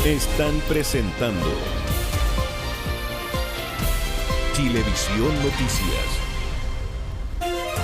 Están presentando Chilevisión Noticias.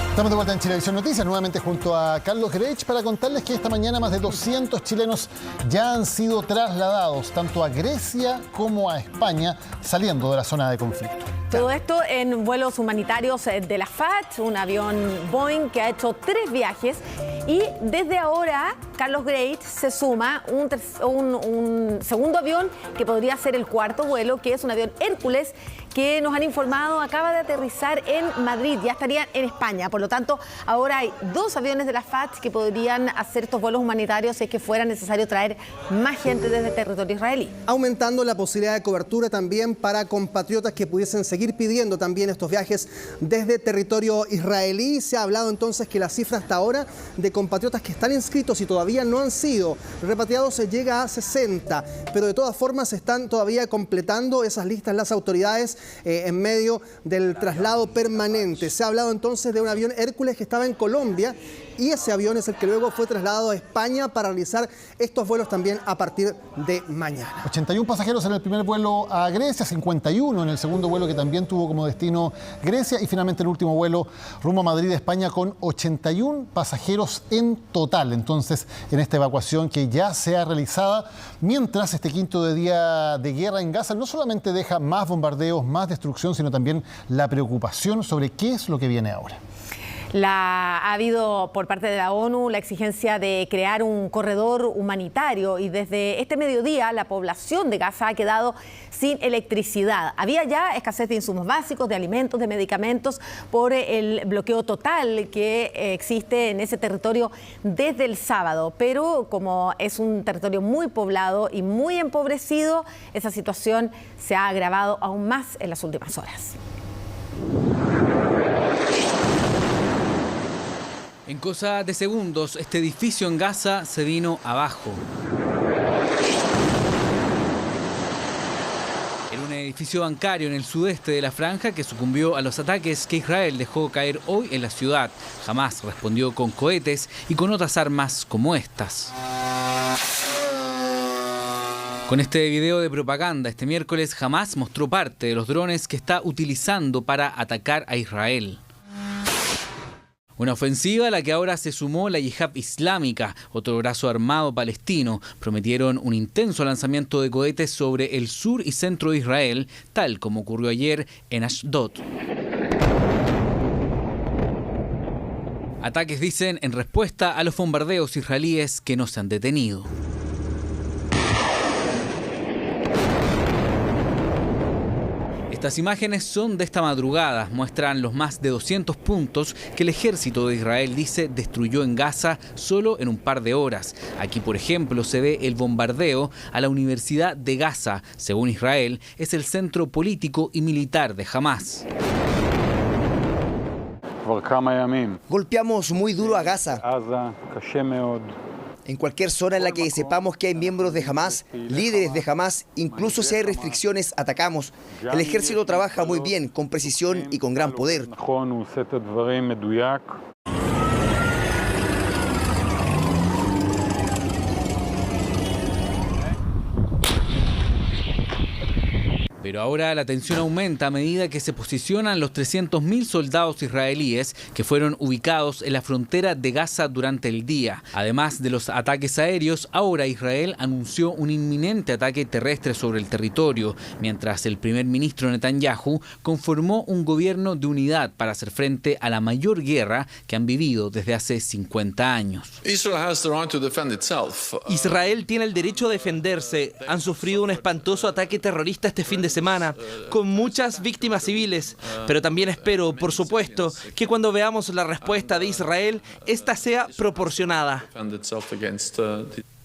Estamos de vuelta en Chilevisión Noticias, nuevamente junto a Carlos Grech, para contarles que esta mañana más de 200 chilenos ya han sido trasladados tanto a Grecia como a España, saliendo de la zona de conflicto. Todo esto en vuelos humanitarios de la FAT, un avión Boeing que ha hecho 3 viajes. Y desde ahora, Carlos Grech se suma un segundo avión que podría ser el 4.º vuelo, que es un avión Hércules, que nos han informado acaba de aterrizar en Madrid, ya estarían en España. Por lo tanto, ahora hay 2 aviones de la FAT que podrían hacer estos vuelos humanitarios si es que fuera necesario traer más gente desde el territorio israelí. Aumentando la posibilidad de cobertura también para compatriotas que pudiesen seguir pidiendo también estos viajes desde territorio israelí. Se ha hablado entonces que la cifra hasta ahora de compatriotas que están inscritos y todavía no han sido repatriados se llega a 60, pero de todas formas se están todavía completando esas listas las autoridades en medio del traslado permanente. Se ha hablado entonces de un avión Hércules que estaba en Colombia y ese avión es el que luego fue trasladado a España para realizar estos vuelos también a partir de mañana. 81 pasajeros en el primer vuelo a Grecia, 51 en el segundo vuelo que también tuvo como destino Grecia y finalmente el último vuelo rumbo a Madrid, España, con 81 pasajeros en total. Entonces, en esta evacuación que ya se ha realizado, mientras este quinto día de guerra en Gaza no solamente deja más bombardeos, más destrucción, sino también la preocupación sobre qué es lo que viene ahora. Ha habido por parte de la ONU la exigencia de crear un corredor humanitario y desde este mediodía la población de Gaza ha quedado sin electricidad. Había ya escasez de insumos básicos, de alimentos, de medicamentos por el bloqueo total que existe en ese territorio desde el sábado. Pero como es un territorio muy poblado y muy empobrecido, esa situación se ha agravado aún más en las últimas horas. En cosa de segundos, este edificio en Gaza se vino abajo. Era un edificio bancario en el sudeste de la franja que sucumbió a los ataques que Israel dejó caer hoy en la ciudad. Hamás respondió con cohetes y con otras armas como estas. Con este video de propaganda, este miércoles Hamás mostró parte de los drones que está utilizando para atacar a Israel. Una ofensiva a la que ahora se sumó la Yihad Islámica, otro brazo armado palestino. Prometieron un intenso lanzamiento de cohetes sobre el sur y centro de Israel, tal como ocurrió ayer en Ashdod. Ataques, dicen, en respuesta a los bombardeos israelíes que no se han detenido. Estas imágenes son de esta madrugada, muestran los más de 200 puntos que el ejército de Israel dice destruyó en Gaza solo en un par de horas. Aquí, por ejemplo, se ve el bombardeo a la Universidad de Gaza. Según Israel, es el centro político y militar de Hamás. Golpeamos muy duro a Gaza. En cualquier zona en la que sepamos que hay miembros de Hamás, líderes de Hamás, incluso si hay restricciones, atacamos. El ejército trabaja muy bien, con precisión y con gran poder. Pero ahora la tensión aumenta a medida que se posicionan los 300.000 soldados israelíes que fueron ubicados en la frontera de Gaza durante el día. Además de los ataques aéreos, ahora Israel anunció un inminente ataque terrestre sobre el territorio, mientras el primer ministro Netanyahu conformó un gobierno de unidad para hacer frente a la mayor guerra que han vivido desde hace 50 años. Israel tiene el derecho a defenderse. Han sufrido un espantoso ataque terrorista este fin de semana, con muchas víctimas civiles, pero también espero, por supuesto, que cuando veamos la respuesta de Israel, esta sea proporcionada.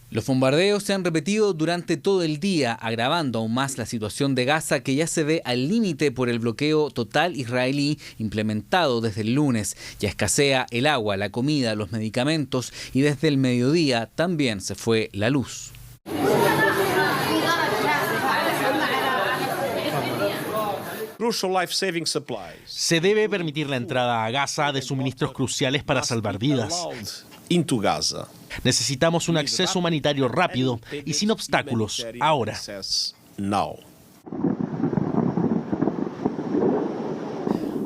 Los bombardeos se han repetido durante todo el día, agravando aún más la situación de Gaza, que ya se ve al límite por el bloqueo total israelí implementado desde el lunes. Ya escasea el agua, la comida, los medicamentos y desde el mediodía también se fue la luz. Se debe permitir la entrada a Gaza de suministros cruciales para salvar vidas. into Gaza. Necesitamos un acceso humanitario rápido y sin obstáculos, ahora. Now.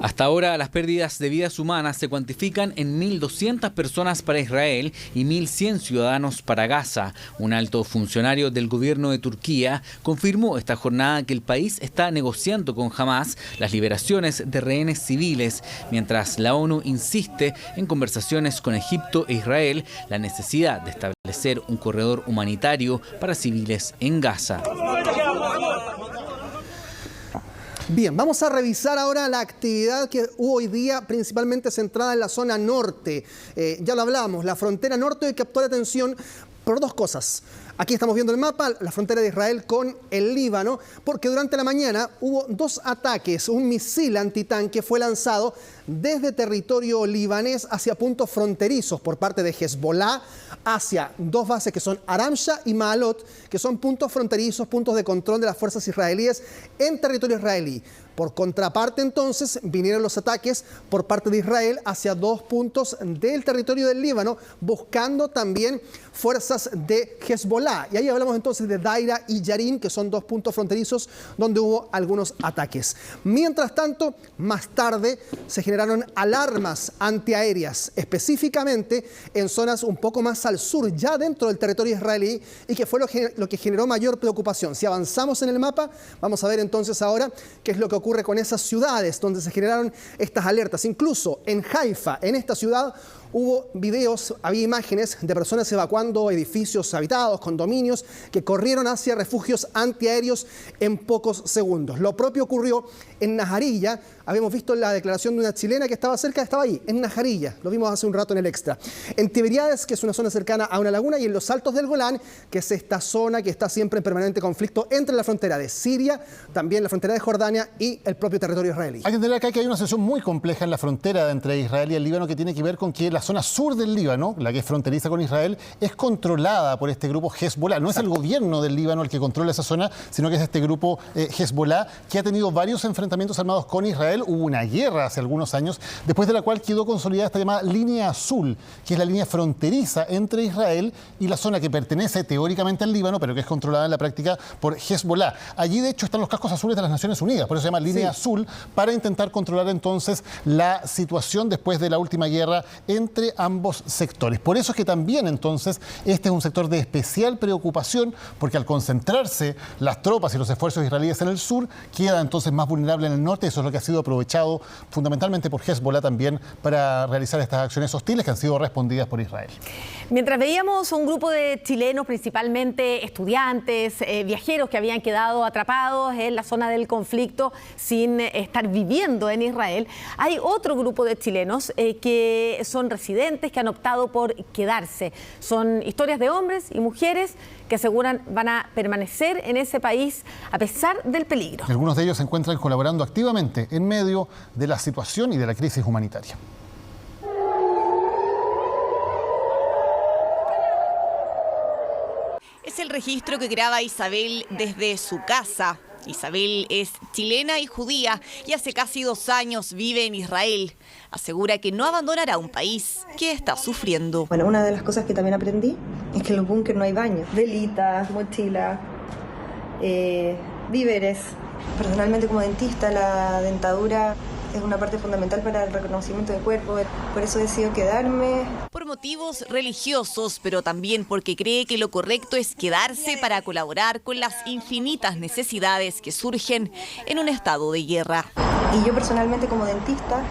Hasta ahora, las pérdidas de vidas humanas se cuantifican en 1.200 personas para Israel y 1.100 ciudadanos para Gaza. Un alto funcionario del gobierno de Turquía confirmó esta jornada que el país está negociando con Hamás las liberaciones de rehenes civiles, mientras la ONU insiste en conversaciones con Egipto e Israel la necesidad de establecer un corredor humanitario para civiles en Gaza. Bien, vamos a revisar ahora la actividad que hubo hoy día, principalmente centrada en la zona norte. Ya lo hablamos, la frontera norte captó la atención por dos cosas. Aquí estamos viendo el mapa, la frontera de Israel con el Líbano, porque durante la mañana hubo dos ataques. Un misil antitanque fue lanzado desde territorio libanés hacia puntos fronterizos por parte de Hezbollah, hacia dos bases que son Aramsha y Maalot, que son puntos fronterizos, puntos de control de las fuerzas israelíes en territorio israelí. Por contraparte, entonces, vinieron los ataques por parte de Israel hacia dos puntos del territorio del Líbano, buscando también fuerzas de Hezbollah. Y ahí hablamos entonces de Daira y Yarin, que son dos puntos fronterizos donde hubo algunos ataques. Mientras tanto, más tarde se generaron alarmas antiaéreas, específicamente en zonas un poco más al sur, ya dentro del territorio israelí, y que fue lo que generó mayor preocupación. Si avanzamos en el mapa, vamos a ver entonces ahora qué es lo que ocurre con esas ciudades donde se generaron estas alertas. Incluso en Haifa, en esta ciudad, hubo videos, había imágenes de personas evacuando edificios habitados, condominios, que corrieron hacia refugios antiaéreos en pocos segundos. Lo propio ocurrió en Najarilla. Habíamos visto la declaración de una chilena que estaba cerca, estaba ahí, en Najarilla. Lo vimos hace un rato en el Extra. En Tiberíades, que es una zona cercana a una laguna, y en los Altos del Golán, que es esta zona que está siempre en permanente conflicto entre la frontera de Siria, también la frontera de Jordania y el propio territorio israelí. Hay que entender acá que hay una situación muy compleja en la frontera entre Israel y el Líbano que tiene que ver con que la zona sur del Líbano, la que es fronteriza con Israel, es controlada por este grupo Hezbollah. No es el gobierno del Líbano el que controla esa zona, sino que es este grupo Hezbollah, que ha tenido varios enfrentamientos armados con Israel. Hubo una guerra hace algunos años, después de la cual quedó consolidada esta llamada línea azul, que es la línea fronteriza entre Israel y la zona que pertenece teóricamente al Líbano, pero que es controlada en la práctica por Hezbollah. Allí, de hecho, están los cascos azules de las Naciones Unidas, por eso se llama línea azul, para intentar controlar entonces la situación después de la última guerra entre ambos sectores. Por eso es que también entonces este es un sector de especial preocupación, porque al concentrarse las tropas y los esfuerzos israelíes en el sur, queda entonces más vulnerable en el norte. Eso es lo que ha sido aprovechado fundamentalmente por Hezbollah también para realizar estas acciones hostiles que han sido respondidas por Israel. Mientras veíamos un grupo de chilenos, principalmente estudiantes, viajeros que habían quedado atrapados en la zona del conflicto sin estar viviendo en Israel, hay otro grupo de chilenos que son residentes, que han optado por quedarse. Son historias de hombres y mujeres que aseguran van a permanecer en ese país a pesar del peligro. Algunos de ellos se encuentran colaborando activamente en medio de la situación y de la crisis humanitaria. Es el registro que graba Isabel desde su casa. Isabel es chilena y judía y hace casi 2 años vive en Israel. Asegura que no abandonará un país que está sufriendo. Bueno, una de las cosas que también aprendí es que en los búnkeres no hay baños. Velitas, mochila, víveres. Personalmente, como dentista, la dentadura es una parte fundamental para el reconocimiento del cuerpo. Por eso decido quedarme. Por motivos religiosos, pero también porque cree que lo correcto es quedarse para colaborar con las infinitas necesidades que surgen en un estado de guerra. Y yo personalmente, como dentista,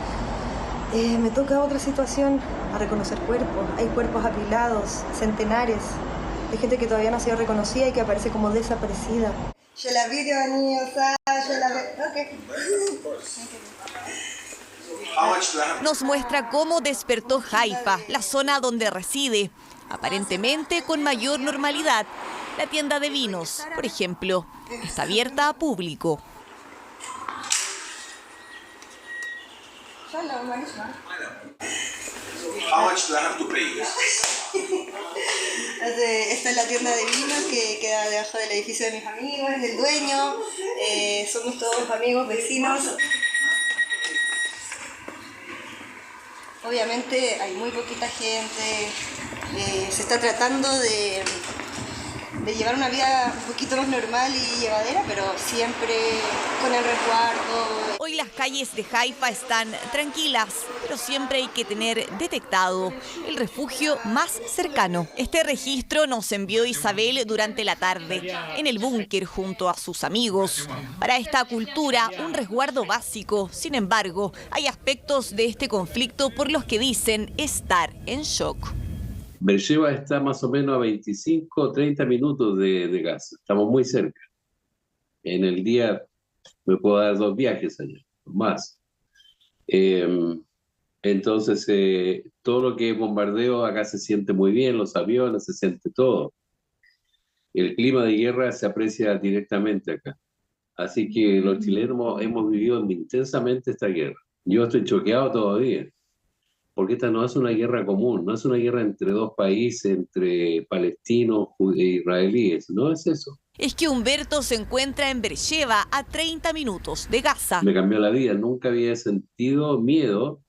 me toca otra situación, a reconocer cuerpos. Hay cuerpos apilados, centenares, de gente que todavía no ha sido reconocida y que aparece como desaparecida. Yo la vi, Nos muestra cómo despertó Haifa, la zona donde reside, aparentemente con mayor normalidad. La tienda de vinos, por ejemplo, está abierta a público. Esta es la tienda de vinos que queda debajo del edificio de mis amigos, es del dueño, somos todos amigos, vecinos. Obviamente hay muy poquita gente, Se está tratando de llevar una vida un poquito más normal y llevadera, pero siempre con el resguardo. Hoy las calles de Haifa están tranquilas, pero siempre hay que tener detectado el refugio más cercano. Este registro nos envió Isabel durante la tarde, en el búnker junto a sus amigos. Para esta cultura, un resguardo básico. Sin embargo, hay aspectos de este conflicto por los que dicen estar en shock. Beersheba está más o menos a 25 o 30 minutos de Gaza. Estamos muy cerca. En el día me puedo dar 2 viajes allá, más. Entonces, todo lo que es bombardeo acá se siente muy bien, los aviones, se siente todo. El clima de guerra se aprecia directamente acá. Así que los chilenos hemos vivido intensamente esta guerra. Yo estoy choqueado todavía. Porque esta no es una guerra común, no es una guerra entre 2 países, entre palestinos e israelíes, no es eso. Es que Humberto se encuentra en Beersheba, a 30 minutos de Gaza. Me cambió la vida, nunca había sentido miedo,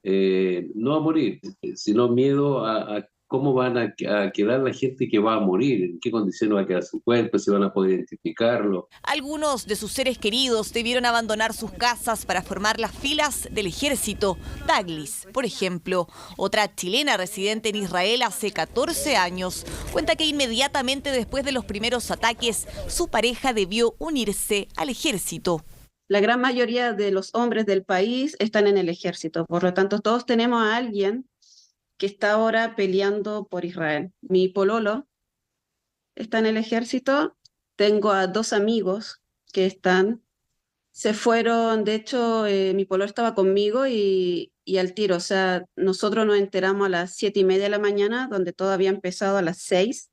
no a morir, sino miedo a cómo van a quedar la gente que va a morir, en qué condiciones va a quedar su cuerpo, si van a poder identificarlo. Algunos de sus seres queridos debieron abandonar sus casas para formar las filas del ejército. Daglis, por ejemplo, otra chilena residente en Israel hace 14 años, cuenta que inmediatamente después de los primeros ataques, su pareja debió unirse al ejército. La gran mayoría de los hombres del país están en el ejército, por lo tanto todos tenemos a alguien que está ahora peleando por Israel. Mi pololo está en el ejército, tengo a 2 amigos que se fueron, de hecho mi pololo estaba conmigo y al tiro, o sea, nosotros nos enteramos a las 7:30 de la mañana, donde todo había empezado a las 6,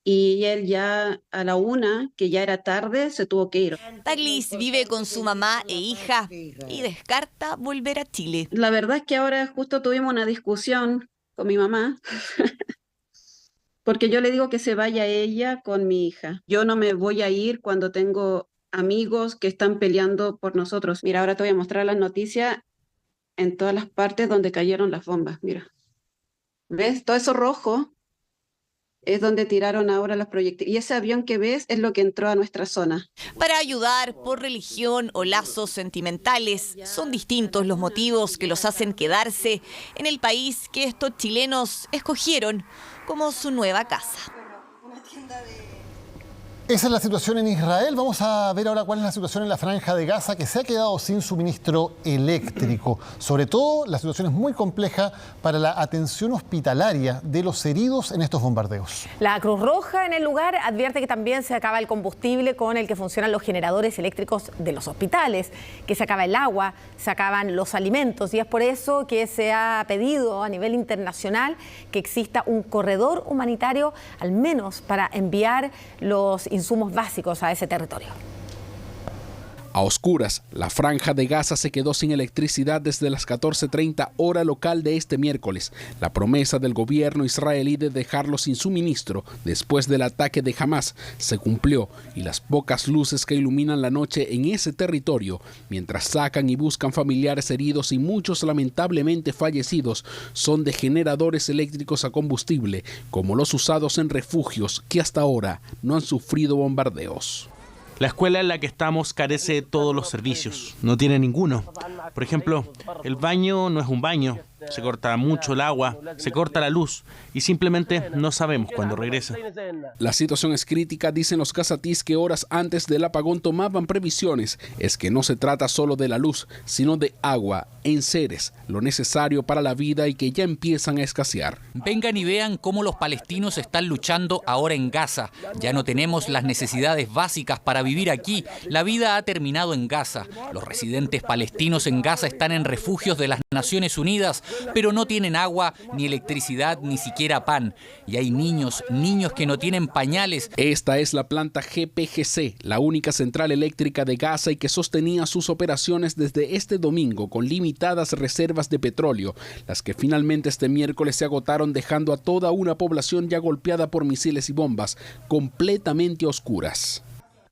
y él ya a la 1, que ya era tarde, se tuvo que ir. Daglis vive con su mamá e hija y descarta volver a Chile. La verdad es que ahora justo tuvimos una discusión con mi mamá, porque yo le digo que se vaya ella con mi hija. Yo no me voy a ir cuando tengo amigos que están peleando por nosotros. Mira, ahora te voy a mostrar las noticias en todas las partes donde cayeron las bombas. Mira, ¿ves? Todo eso rojo es donde tiraron ahora los proyectiles. Y ese avión que ves es lo que entró a nuestra zona. Para ayudar por religión o lazos sentimentales, son distintos los motivos que los hacen quedarse en el país que estos chilenos escogieron como su nueva casa. Esa es la situación en Israel. Vamos a ver ahora cuál es la situación en la Franja de Gaza, que se ha quedado sin suministro eléctrico. Sobre todo, la situación es muy compleja para la atención hospitalaria de los heridos en estos bombardeos. La Cruz Roja en el lugar advierte que también se acaba el combustible con el que funcionan los generadores eléctricos de los hospitales, que se acaba el agua, se acaban los alimentos, y es por eso que se ha pedido a nivel internacional que exista un corredor humanitario, al menos para enviar los insumos básicos a ese territorio. A oscuras, la Franja de Gaza se quedó sin electricidad desde las 14:30 hora local de este miércoles. La promesa del gobierno israelí de dejarlo sin suministro después del ataque de Hamas se cumplió, y las pocas luces que iluminan la noche en ese territorio, mientras sacan y buscan familiares heridos y muchos lamentablemente fallecidos, son de generadores eléctricos a combustible, como los usados en refugios que hasta ahora no han sufrido bombardeos. La escuela en la que estamos carece de todos los servicios, no tiene ninguno. Por ejemplo, el baño no es un baño, se corta mucho el agua, se corta la luz y simplemente no sabemos cuándo regresa. La situación es crítica, dicen los casatís que horas antes del apagón tomaban previsiones. Es que no se trata solo de la luz, sino de agua, enseres, lo necesario para la vida y que ya empiezan a escasear. Vengan y vean cómo los palestinos están luchando ahora en Gaza. Ya no tenemos las necesidades básicas para vivir aquí. La vida ha terminado en Gaza. Los residentes palestinos en Gaza están en refugios de las Naciones Unidas, pero no tienen agua, ni electricidad, ni siquiera pan. Y hay niños que no tienen pañales. Esta es la planta GPGC, la única central eléctrica de Gaza y que sostenía sus operaciones desde este domingo con limitadas reservas de petróleo, las que finalmente este miércoles se agotaron, dejando a toda una población ya golpeada por misiles y bombas, completamente a oscuras.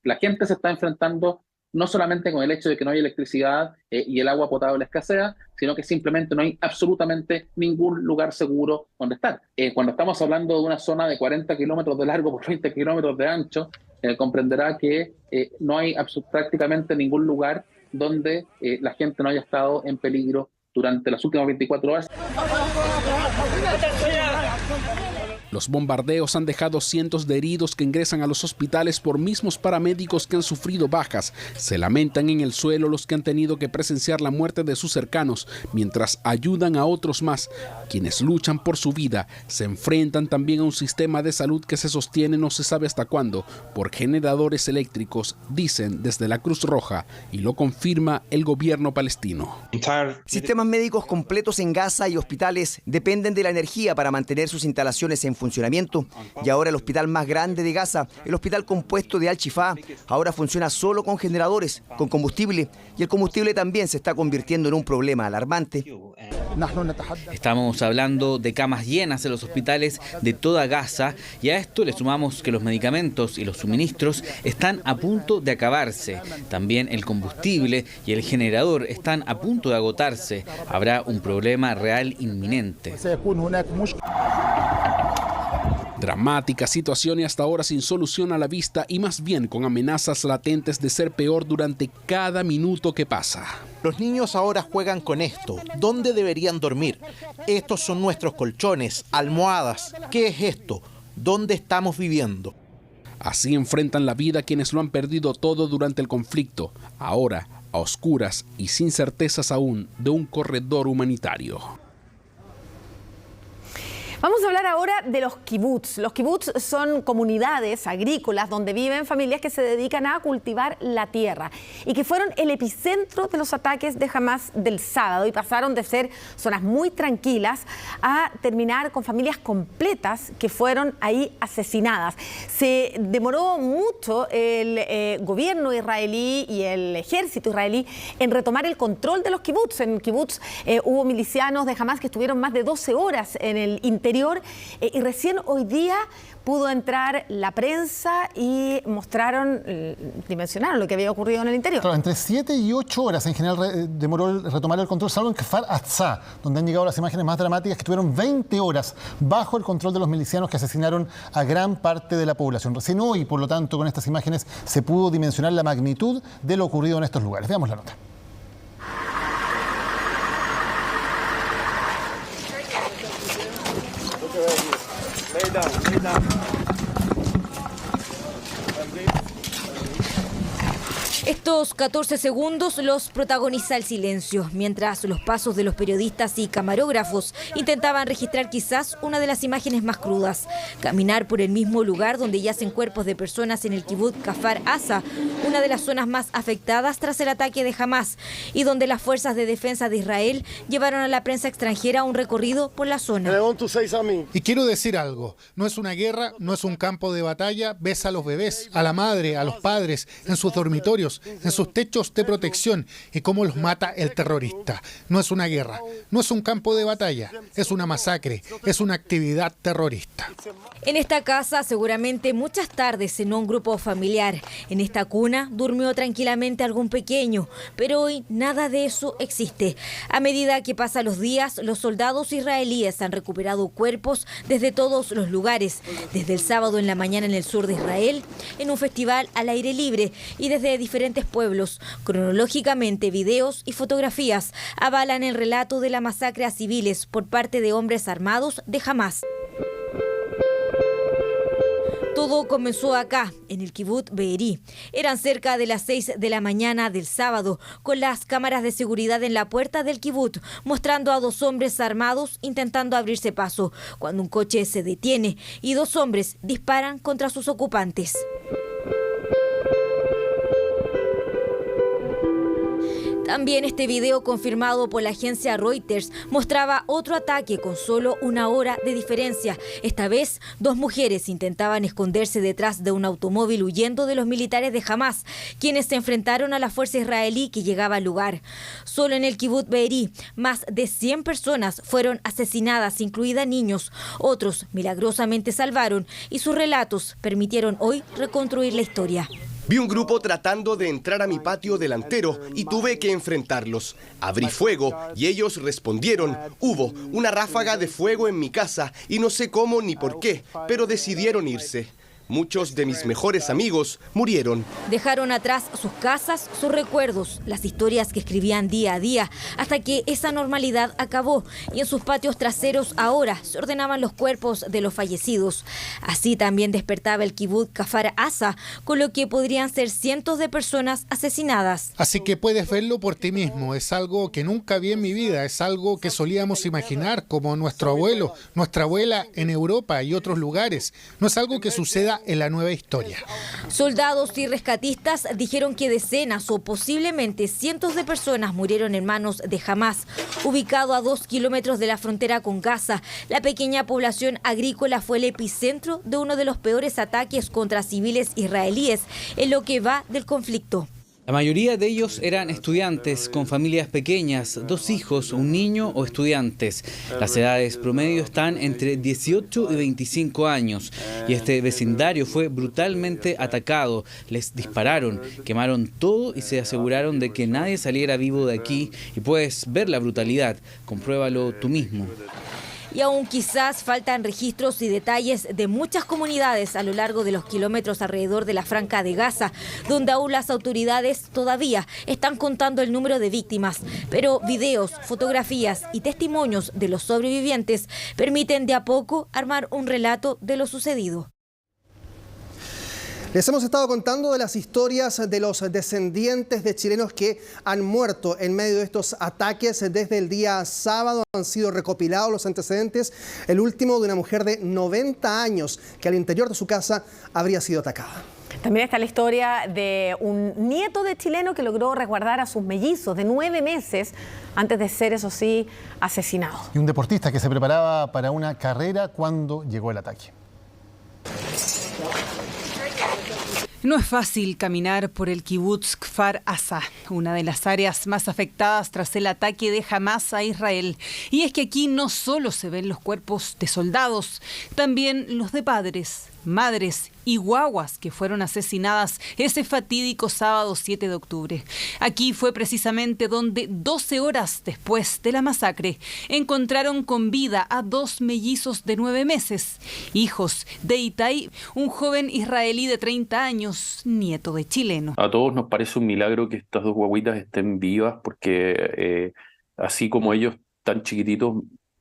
La gente se está enfrentando no solamente con el hecho de que no hay electricidad y el agua potable escasea, sino que simplemente no hay absolutamente ningún lugar seguro donde estar. Cuando estamos hablando de una zona de 40 kilómetros de largo por 20 kilómetros de ancho, comprenderá que no hay prácticamente ningún lugar donde la gente no haya estado en peligro durante las últimas 24 horas. Los bombardeos han dejado cientos de heridos que ingresan a los hospitales por mismos paramédicos que han sufrido bajas. Se lamentan en el suelo los que han tenido que presenciar la muerte de sus cercanos, mientras ayudan a otros más. Quienes luchan por su vida se enfrentan también a un sistema de salud que se sostiene no se sabe hasta cuándo por generadores eléctricos, dicen desde la Cruz Roja, y lo confirma el gobierno palestino. Sistemas médicos completos en Gaza y hospitales dependen de la energía para mantener sus instalaciones en funcionamiento. Y ahora el hospital más grande de Gaza, el hospital compuesto de Al-Shifa, ahora funciona solo con generadores, con combustible, y el combustible también se está convirtiendo en un problema alarmante. Estamos hablando de camas llenas en los hospitales de toda Gaza, y a esto le sumamos que los medicamentos y los suministros están a punto de acabarse. También el combustible y el generador están a punto de agotarse. Habrá un problema real inminente. Dramática situación y hasta ahora sin solución a la vista y más bien con amenazas latentes de ser peor durante cada minuto que pasa. Los niños ahora juegan con esto. ¿Dónde deberían dormir? Estos son nuestros colchones, almohadas. ¿Qué es esto? ¿Dónde estamos viviendo? Así enfrentan la vida quienes lo han perdido todo durante el conflicto, ahora a oscuras y sin certezas aún de un corredor humanitario. Vamos a hablar ahora de los kibbutz. Los kibbutz son comunidades agrícolas donde viven familias que se dedican a cultivar la tierra y que fueron el epicentro de los ataques de Hamás del sábado y pasaron de ser zonas muy tranquilas a terminar con familias completas que fueron ahí asesinadas. Se demoró mucho el gobierno israelí y el ejército israelí en retomar el control de los kibbutz. En kibbutz hubo milicianos de Hamás que estuvieron más de 12 horas en el interior y recién hoy día pudo entrar la prensa y dimensionaron lo que había ocurrido en el interior. Claro, entre 7 y 8 horas en general demoró retomar el control, salvo en Kfar Aza, donde han llegado las imágenes más dramáticas, que tuvieron 20 horas bajo el control de los milicianos que asesinaron a gran parte de la población. Recién hoy, por lo tanto, con estas imágenes se pudo dimensionar la magnitud de lo ocurrido en estos lugares. Veamos la nota. Estos 14 segundos los protagoniza el silencio, mientras los pasos de los periodistas y camarógrafos intentaban registrar quizás una de las imágenes más crudas. Caminar por el mismo lugar donde yacen cuerpos de personas en el kibbutz Kfar Aza, una de las zonas más afectadas tras el ataque de Hamás, y donde las fuerzas de defensa de Israel llevaron a la prensa extranjera un recorrido por la zona. Y quiero decir algo, no es una guerra, no es un campo de batalla. Ves a los bebés, a la madre, a los padres, en sus dormitorios, en sus techos de protección, y cómo los mata el terrorista. No es una guerra, no es un campo de batalla, es una masacre, es una actividad terrorista. En esta casa seguramente muchas tardes cenó un grupo familiar. En esta cuna durmió tranquilamente algún pequeño, pero hoy nada de eso existe. A medida que pasan los días, los soldados israelíes han recuperado cuerpos desde todos los lugares, desde el sábado en la mañana en el sur de Israel, en un festival al aire libre, y desde diferentes pueblos. Cronológicamente, videos y fotografías avalan el relato de la masacre a civiles por parte de hombres armados de Hamás. Todo comenzó acá, en el kibbutz Be'eri. Eran cerca de las 6 de la mañana del sábado, con las cámaras de seguridad en la puerta del kibbutz, mostrando a dos hombres armados intentando abrirse paso, cuando un coche se detiene y dos hombres disparan contra sus ocupantes. También este video, confirmado por la agencia Reuters, mostraba otro ataque con solo una hora de diferencia. Esta vez, dos mujeres intentaban esconderse detrás de un automóvil huyendo de los militares de Hamás, quienes se enfrentaron a la fuerza israelí que llegaba al lugar. Solo en el kibbutz Be'eri, más de 100 personas fueron asesinadas, incluidas niños. Otros milagrosamente salvaron y sus relatos permitieron hoy reconstruir la historia. Vi un grupo tratando de entrar a mi patio delantero y tuve que enfrentarlos. Abrí fuego y ellos respondieron. Hubo una ráfaga de fuego en mi casa y no sé cómo ni por qué, pero decidieron irse. Muchos de mis mejores amigos murieron. Dejaron atrás sus casas, sus recuerdos, las historias que escribían día a día, hasta que esa normalidad acabó y en sus patios traseros ahora se ordenaban los cuerpos de los fallecidos. Así también despertaba el kibutz Kfar Aza, con lo que podrían ser cientos de personas asesinadas. Así que puedes verlo por ti mismo. Es algo que nunca vi en mi vida, es algo que solíamos imaginar, como nuestro abuelo, nuestra abuela en Europa y otros lugares. No es algo que suceda en la nueva historia. Soldados y rescatistas dijeron que decenas o posiblemente cientos de personas murieron en manos de Hamás. Ubicado a 2 kilómetros de la frontera con Gaza, la pequeña población agrícola fue el epicentro de uno de los peores ataques contra civiles israelíes en lo que va del conflicto. La mayoría de ellos eran estudiantes con familias pequeñas, 2 hijos, un niño o estudiantes. Las edades promedio están entre 18 y 25 años y este vecindario fue brutalmente atacado. Les dispararon, quemaron todo y se aseguraron de que nadie saliera vivo de aquí. Y puedes ver la brutalidad, compruébalo tú mismo. Y aún quizás faltan registros y detalles de muchas comunidades a lo largo de los kilómetros alrededor de la Franja de Gaza, donde aún las autoridades todavía están contando el número de víctimas. Pero videos, fotografías y testimonios de los sobrevivientes permiten de a poco armar un relato de lo sucedido. Les hemos estado contando de las historias de los descendientes de chilenos que han muerto en medio de estos ataques desde el día sábado. Han sido recopilados los antecedentes, el último de una mujer de 90 años que al interior de su casa habría sido atacada. También está la historia de un nieto de chileno que logró resguardar a sus mellizos de 9 meses antes de ser, eso sí, asesinado. Y un deportista que se preparaba para una carrera cuando llegó el ataque. No es fácil caminar por el kibutz Kfar Aza, una de las áreas más afectadas tras el ataque de Hamás a Israel. Y es que aquí no solo se ven los cuerpos de soldados, también los de padres, madres y guaguas que fueron asesinadas ese fatídico sábado 7 de octubre. Aquí fue precisamente donde 12 horas después de la masacre encontraron con vida a 2 mellizos de 9 meses, hijos de Itai, un joven israelí de 30 años, nieto de chileno. A todos nos parece un milagro que estas 2 guaguitas estén vivas porque así como ellos tan chiquititos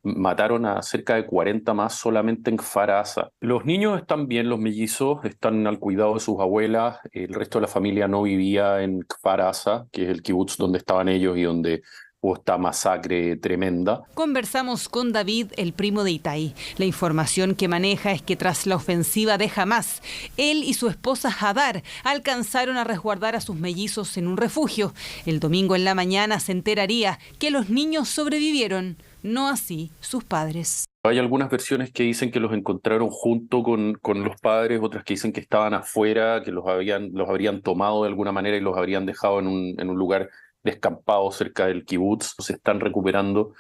mataron a cerca de 40 más solamente en Kfar Aza. Los niños están bien, los mellizos están al cuidado de sus abuelas. El resto de la familia no vivía en Kfar Aza, que es el kibutz donde estaban ellos y donde hubo esta masacre tremenda. Conversamos con David, el primo de Itai. La información que maneja es que tras la ofensiva de Hamás, él y su esposa Hadar alcanzaron a resguardar a sus mellizos en un refugio. El domingo en la mañana se enteraría que los niños sobrevivieron, no así sus padres. Hay algunas versiones que dicen que los encontraron junto con los padres, otras que dicen que estaban afuera, que los habrían tomado de alguna manera y los habrían dejado en un lugar descampado cerca del kibutz. Se están recuperando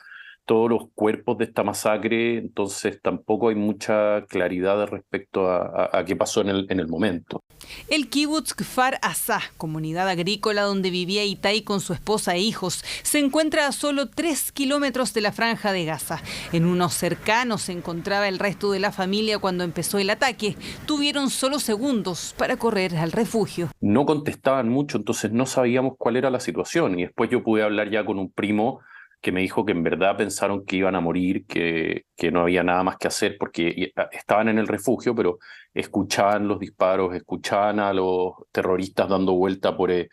todos los cuerpos de esta masacre, entonces tampoco hay mucha claridad respecto a qué pasó en el momento. El kibutz Kfar Aza, comunidad agrícola donde vivía Itai con su esposa e hijos, se encuentra a solo 3 kilómetros de la Franja de Gaza. En unos cercanos se encontraba el resto de la familia cuando empezó el ataque. Tuvieron solo segundos para correr al refugio. No contestaban mucho, entonces no sabíamos cuál era la situación. Y después yo pude hablar ya con un primo que me dijo que en verdad pensaron que iban a morir, que no había nada más que hacer porque estaban en el refugio, pero escuchaban los disparos, escuchaban a los terroristas dando vuelta por el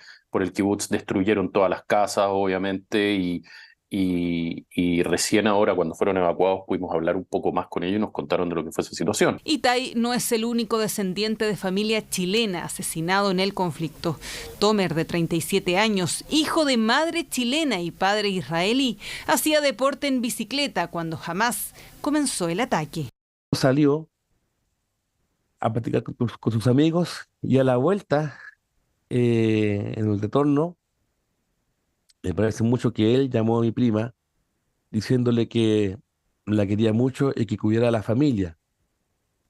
kibutz, destruyeron todas las casas, obviamente, y recién ahora, cuando fueron evacuados, pudimos hablar un poco más con ellos y nos contaron de lo que fue esa situación. Itai no es el único descendiente de familia chilena asesinado en el conflicto. Tomer, de 37 años, hijo de madre chilena y padre israelí, hacía deporte en bicicleta cuando Hamás comenzó el ataque. Salió a practicar con sus amigos y a la vuelta, en el retorno, me parece mucho que él llamó a mi prima diciéndole que la quería mucho y que cuidara a la familia.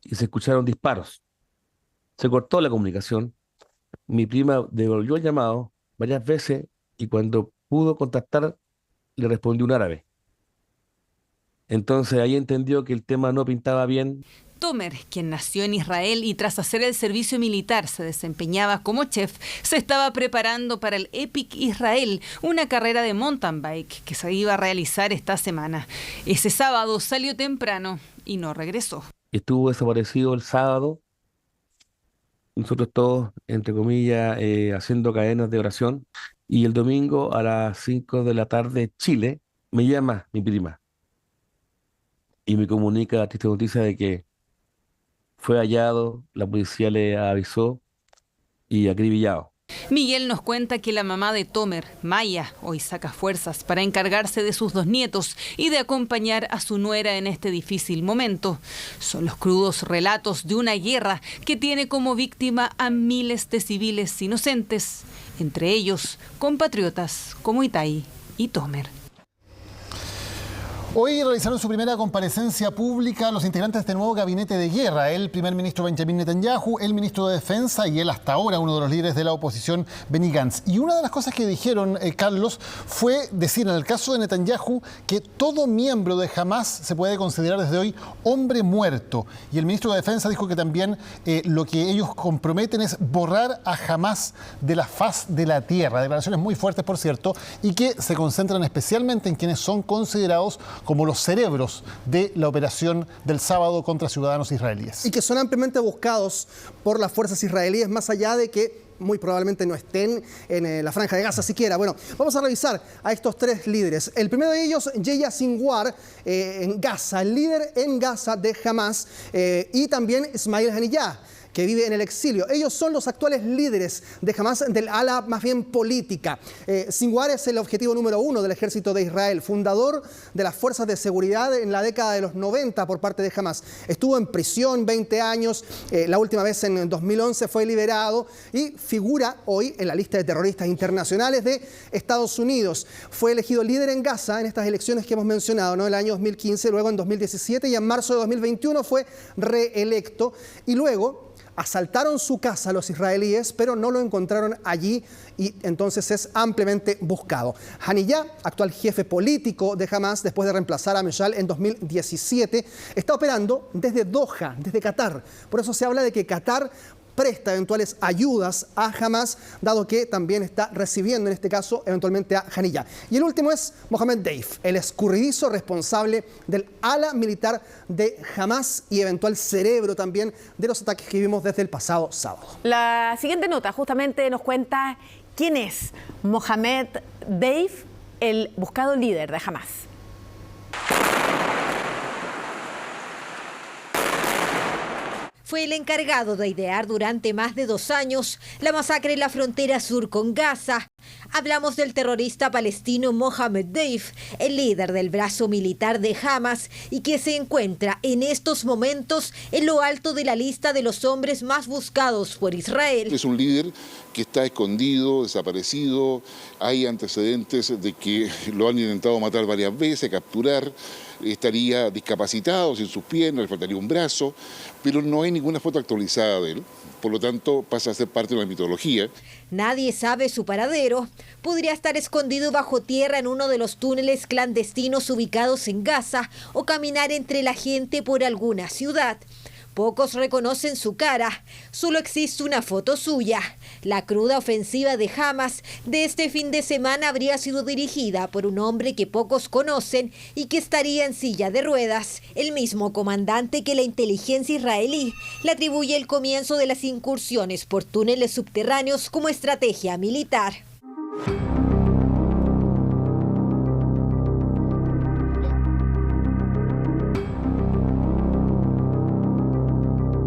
Y se escucharon disparos. Se cortó la comunicación Mi prima devolvió el llamado varias veces y cuando pudo contactar le respondió un árabe. Entonces ahí entendió que el tema no pintaba bien. Tomer, quien nació en Israel y tras hacer el servicio militar se desempeñaba como chef, se estaba preparando para el Epic Israel, una carrera de mountain bike que se iba a realizar esta semana. Ese sábado salió temprano y no regresó. Estuvo desaparecido el sábado. Nosotros todos, entre comillas, haciendo cadenas de oración. Y el domingo a las 5 de la tarde, Chile, me llama mi prima. Y me comunica la triste noticia de que fue hallado, la policía le avisó y acribillado. Miguel nos cuenta que la mamá de Tomer, Maya, hoy saca fuerzas para encargarse de sus 2 nietos y de acompañar a su nuera en este difícil momento. Son los crudos relatos de una guerra que tiene como víctima a miles de civiles inocentes, entre ellos compatriotas como Itai y Tomer. Hoy realizaron su primera comparecencia pública los integrantes de este nuevo gabinete de guerra, el primer ministro Benjamin Netanyahu, el ministro de Defensa y él hasta ahora uno de los líderes de la oposición, Benny Gantz. Y una de las cosas que dijeron, Carlos, fue decir en el caso de Netanyahu que todo miembro de Hamás se puede considerar desde hoy hombre muerto. Y el ministro de Defensa dijo que también lo que ellos comprometen es borrar a Hamás de la faz de la tierra. Declaraciones muy fuertes, por cierto, y que se concentran especialmente en quienes son considerados como los cerebros de la operación del sábado contra ciudadanos israelíes. Y que son ampliamente buscados por las fuerzas israelíes, más allá de que muy probablemente no estén en la Franja de Gaza siquiera. Bueno, vamos a revisar a estos 3 líderes. El primero de ellos, Yehia Sinwar, en Gaza, el líder en Gaza de Hamás, y también Ismail Haniyeh, que vive en el exilio. Ellos son los actuales líderes de Hamás, del ala más bien política. Sinwar es el objetivo número 1 del ejército de Israel, fundador de las fuerzas de seguridad en la década de los 90 por parte de Hamás. Estuvo en prisión 20 años, la última vez en 2011 fue liberado y figura hoy en la lista de terroristas internacionales de Estados Unidos. Fue elegido líder en Gaza en estas elecciones que hemos mencionado, ¿no? El año 2015, luego en 2017 y en marzo de 2021 fue reelecto y luego asaltaron su casa los israelíes, pero no lo encontraron allí y entonces es ampliamente buscado. Haniyeh, actual jefe político de Hamás, después de reemplazar a Meshal en 2017, está operando desde Doha, desde Qatar. Por eso se habla de que Qatar presta eventuales ayudas a Hamás, dado que también está recibiendo, en este caso, eventualmente a Haniyeh. Y el último es Mohammed Deif, el escurridizo responsable del ala militar de Hamás y eventual cerebro también de los ataques que vimos desde el pasado sábado. La siguiente nota justamente nos cuenta quién es Mohammed Deif, el buscado líder de Hamás. Fue el encargado de idear durante más de 2 años la masacre en la frontera sur con Gaza. Hablamos del terrorista palestino Mohammed Deif, el líder del brazo militar de Hamás y que se encuentra en estos momentos en lo alto de la lista de los hombres más buscados por Israel. Es un líder que está escondido, desaparecido, hay antecedentes de que lo han intentado matar varias veces, capturar, estaría discapacitado, sin sus piernas, le faltaría un brazo, pero no hay ninguna foto actualizada de él, por lo tanto pasa a ser parte de la mitología. Nadie sabe su paradero. Podría estar escondido bajo tierra en uno de los túneles clandestinos ubicados en Gaza o caminar entre la gente por alguna ciudad. Pocos reconocen su cara, solo existe una foto suya. La cruda ofensiva de Hamás de este fin de semana habría sido dirigida por un hombre que pocos conocen y que estaría en silla de ruedas, el mismo comandante que la inteligencia israelí le atribuye el comienzo de las incursiones por túneles subterráneos como estrategia militar.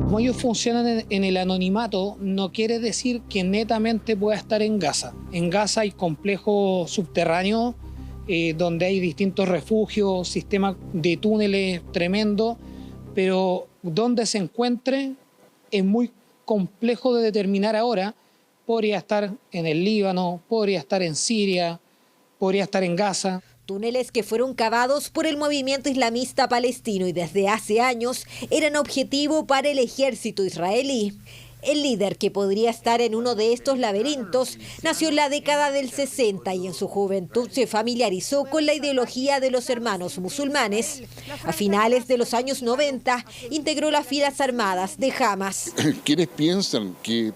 Como ellos funcionan en el anonimato, no quiere decir que netamente pueda estar en Gaza. En Gaza hay complejos subterráneos donde hay distintos refugios, sistemas de túneles tremendos, pero donde se encuentre es muy complejo de determinar ahora. Podría estar en el Líbano, podría estar en Siria, podría estar en Gaza. Túneles que fueron cavados por el movimiento islamista palestino y desde hace años eran objetivo para el ejército israelí. El líder, que podría estar en uno de estos laberintos, nació en la década del 60 y en su juventud se familiarizó con la ideología de los hermanos musulmanes. A finales de los años 90, integró las filas armadas de Hamas. Quienes piensan que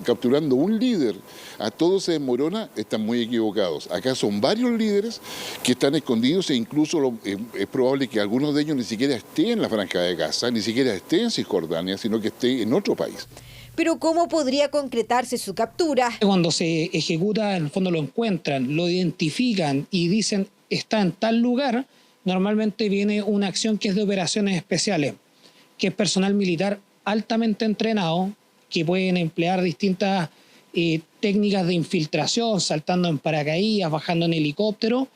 capturando un líder a todo se desmorona, están muy equivocados. Acá son varios líderes que están escondidos e incluso es probable que algunos de ellos ni siquiera estén en la Franja de Gaza, ni siquiera estén en Cisjordania, sino que esté en otro país. Pero ¿cómo podría concretarse su captura? Cuando se ejecuta, en el fondo lo encuentran, lo identifican y dicen está en tal lugar, normalmente viene una acción que es de operaciones especiales, que es personal militar altamente entrenado, que pueden emplear distintas técnicas de infiltración, saltando en paracaídas, bajando en helicóptero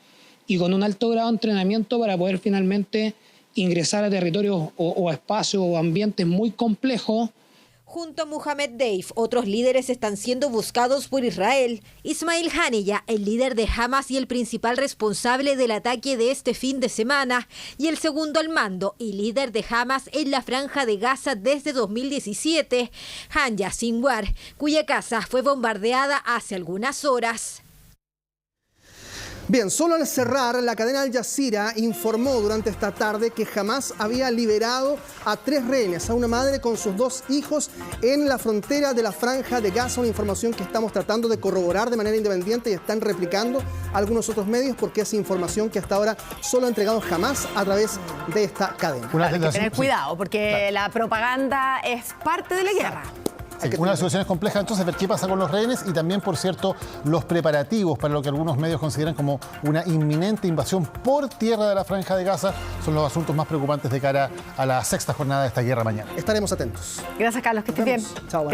y con un alto grado de entrenamiento para poder finalmente ingresar a territorios o espacios o ambientes muy complejos. Junto a Mohamed Deif, otros líderes están siendo buscados por Israel. Ismail Haniyeh, el líder de Hamas y el principal responsable del ataque de este fin de semana, y el segundo al mando y líder de Hamas en la Franja de Gaza desde 2017, Hanya Sinwar, cuya casa fue bombardeada hace algunas horas. Bien, solo al cerrar, la cadena Al Jazeera informó durante esta tarde que Hamas había liberado a 3 rehenes, a una madre con sus 2 hijos en la frontera de la Franja de Gaza, una información que estamos tratando de corroborar de manera independiente y están replicando algunos otros medios porque es información que hasta ahora solo ha entregado Hamas a través de esta cadena. Hay que tener cuidado porque la propaganda es parte de la guerra. Una de las soluciones complejas, entonces, ver qué pasa con los rehenes y también, por cierto, los preparativos para lo que algunos medios consideran como una inminente invasión por tierra de la Franja de Gaza son los asuntos más preocupantes de cara a la 6ª jornada de esta guerra mañana. Estaremos atentos. Gracias, Carlos, que estés bien. Chao.